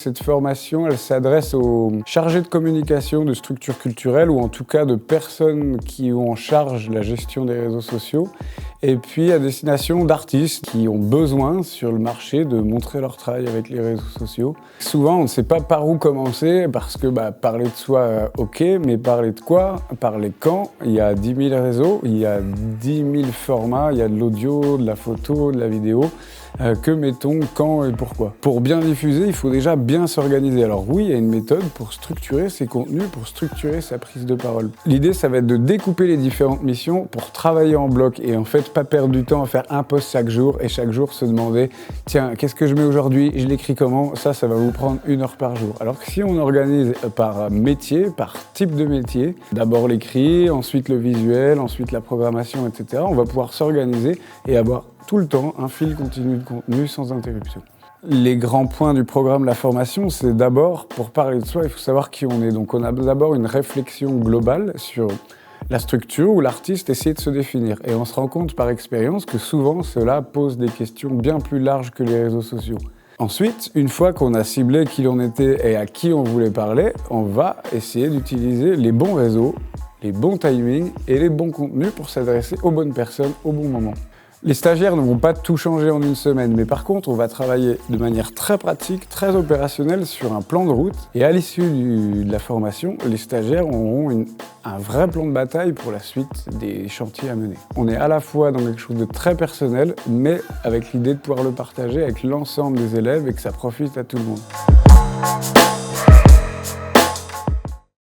Cette formation, elle s'adresse aux chargés de communication de structures culturelles ou en tout cas de personnes qui ont en charge la gestion des réseaux sociaux et puis à destination d'artistes qui ont besoin sur le marché de montrer leur travail avec les réseaux sociaux. Souvent, on ne sait pas par où commencer parce que parler de soi, ok, mais parler de quoi? Parler quand? Il y a 10 000 réseaux, il y a 10 000 formats, il y a de l'audio, de la photo, de la vidéo. Que mettons, quand et pourquoi? Pour bien diffuser, il faut déjà bien s'organiser. Alors oui, il y a une méthode pour structurer ses contenus, pour structurer sa prise de parole. L'idée, ça va être de découper les différentes missions pour travailler en bloc et en fait pas perdre du temps à faire un post chaque jour et chaque jour se demander « Tiens, qu'est-ce que je mets aujourd'hui? Je l'écris comment ?» Ça va vous prendre 1 heure par jour. Alors que si on organise par métier, par type de métier, d'abord l'écrit, ensuite le visuel, ensuite la programmation, etc., on va pouvoir s'organiser et avoir tout le temps un fil continu de contenu sans interruption. Les grands points du programme La Formation, c'est d'abord, pour parler de soi, il faut savoir qui on est. Donc on a d'abord une réflexion globale sur la structure où l'artiste essaie de se définir. Et on se rend compte par expérience que souvent cela pose des questions bien plus larges que les réseaux sociaux. Ensuite, une fois qu'on a ciblé qui l'on était et à qui on voulait parler, on va essayer d'utiliser les bons réseaux, les bons timings et les bons contenus pour s'adresser aux bonnes personnes au bon moment. Les stagiaires ne vont pas tout changer en 1 semaine, mais par contre, on va travailler de manière très pratique, très opérationnelle sur un plan de route. Et à l'issue de la formation, les stagiaires auront un vrai plan de bataille pour la suite des chantiers à mener. On est à la fois dans quelque chose de très personnel, mais avec l'idée de pouvoir le partager avec l'ensemble des élèves et que ça profite à tout le monde.